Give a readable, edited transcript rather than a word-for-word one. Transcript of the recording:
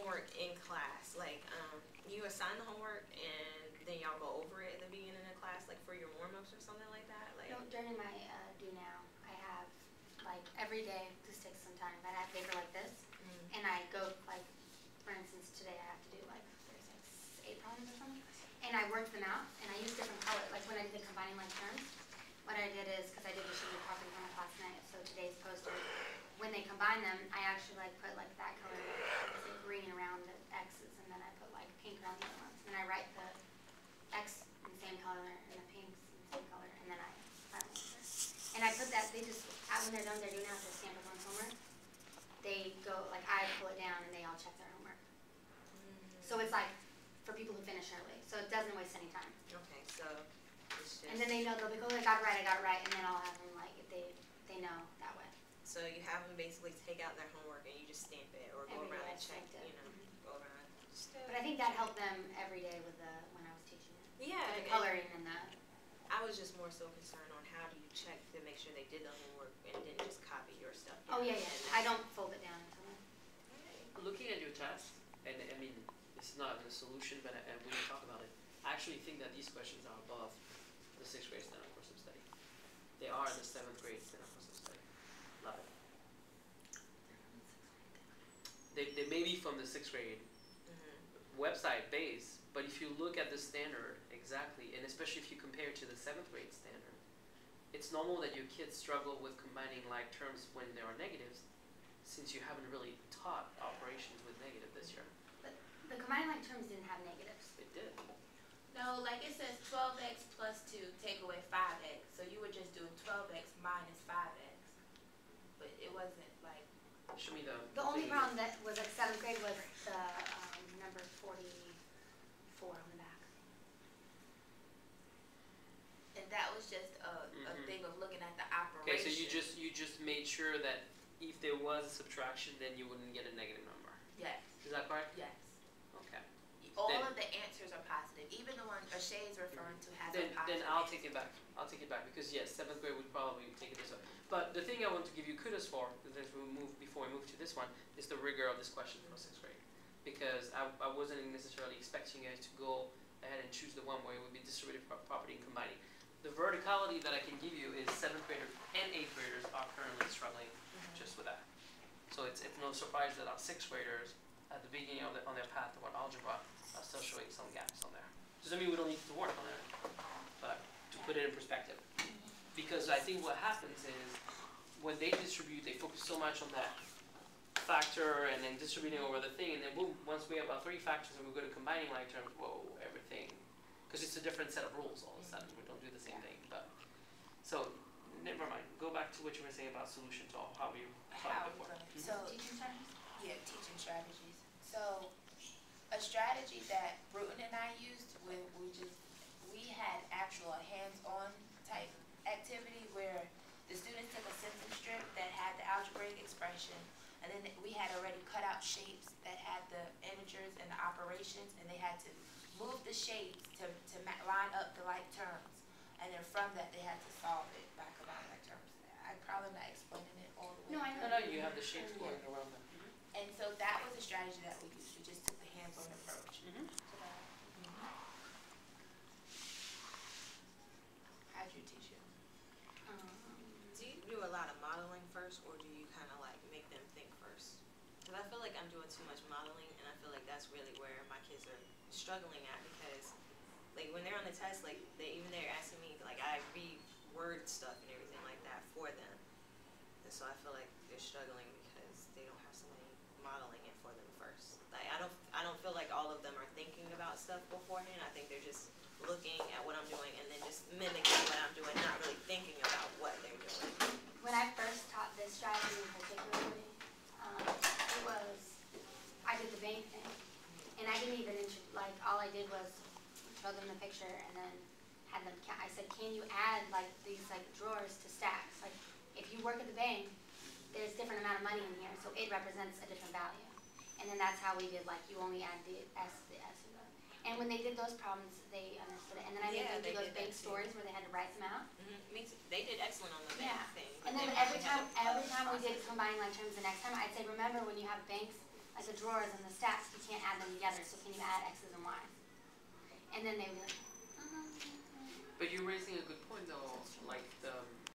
homework in class? Like, you assign the homework and then y'all go over it at the beginning of class, like for your warm-ups or something like that? Like, no, during my do now, I have like every day, this takes some time, but I have paper like this, and I go like, for instance, today I have to do like, there's like 8 problems or something, and I work them out, and I use different color, like when I did the combining like terms, what I did is, because I did the sheet of copy from last night, so today's posted, when they combine them, I actually like put like that color, like say green around the X's, and then I put like pink around the other ones, and I write the X in the same color, and the pinks in the same color, and then I answer. And I put that, they just, when they're done, they're doing after stamp everyone's homework, they go, like I pull it down and they all check their homework. So it's like, for people who finish early, so it doesn't waste any time. okay, so it's just. And then they know, they'll be, oh, I got it right, and then I'll have them like, if they know that way. So you have them basically take out their homework and you just stamp it or go Every around day and I check, stamped it. you know, go around. But I think that helped them every day with the, when I was teaching it. Yeah. The coloring and that. I was just more so concerned on how do you check to make sure they did the homework and didn't just copy your stuff. Oh yeah, I don't fold it down until then. Looking at your test, and I mean, it's not a solution, but when you talk about it, I actually think that these questions are above the 6th grade standard course of study. They are the 7th grade standard course of study. Love it. They may be from the 6th grade website base, but if you look at the standard exactly, and especially if you compare it to the 7th grade standard, it's normal that your kids struggle with combining like terms when there are negatives, since you haven't really taught operations with negative this year. But the combining like terms didn't have negatives. It did. No, like it says 12x plus 2 take away 5x, so you were just doing 12x minus 5x, but it wasn't like. Show me the. The only problem that was like 7th grade was the number 44 on the back. And that was just a thing of looking at the operation. Okay, so you just made sure that if there was a subtraction, then you wouldn't get a negative number. Yes. Is that correct? Yes. Okay. All of the answers are positive. Even the one Shay's referring to has a positive. Then I'll take it back. I'll take it back because yes, 7th grade would probably take it this way. But the thing I want to give you kudos for, because before we move to this one, is the rigor of this question for 6th grade. Because I wasn't necessarily expecting you guys to go ahead and choose the one where it would be distributed property and combining. The verticality that I can give you is 7th graders and 8th graders are currently struggling just with that. So it's no surprise that our 6th graders at the beginning of on their path toward algebra are still showing some gaps on there. Doesn't mean we don't need to work on it, but to put it in perspective. Because I think what happens is when they distribute, they focus so much on that factor and then distributing over the thing, and then boom, once we have our 3 factors and we go to combining like terms, whoa, everything. Because it's a different set of rules all of a sudden. We don't do the same thing. But so never mind. Go back to what you were saying about solutions or how you taught it before. So Teaching strategies? yeah, teaching strategies. So a strategy that Bruton and I used when we had actual hands-on type activity where the students took a sentence strip that had the algebraic expression, and then we had already cut out shapes that had the integers and the operations, and they had to move the shapes to line up the like terms, and then from that they had to solve it by combining like terms. I'm probably not explaining it all the way. No, I know. No, you have the shapes going around them. And so that was a strategy that we used. We just took the hands-on approach. How'd you teach it? Do you do a lot of modeling first, or do you kind of like make them think first? Because I feel like I'm doing too much modeling, and I feel like that's really where my kids are struggling at. Because like when they're on the test, like they're asking me, like I reword stuff and everything like that for them, and so I feel like they're struggling because they don't have somebody modeling it for them first. Like I don't feel like all of them are thinking about stuff beforehand. I think they're just looking at what I'm doing and then just mimicking what I'm doing, not really thinking about what they're doing. When I first taught this strategy in particularly, it was, I did the bank thing. And I didn't even, like, all I did was show them the picture and then had them, I said, can you add, like, these, like, drawers to stacks? Like, if you work at the bank, there's different amount of money in here, so it represents a different value. And then that's how we did, like, you only add the S to the S. And when they did those problems, they understood it. And then I made them do those bank stories where they had to write them out. Me too. They did excellent on the bank thing. And then every time we did combining like terms the next time, I'd say, remember when you have banks, like the drawers and the stacks, you can't add them together, so can you add X's and Y's? And then they would be like,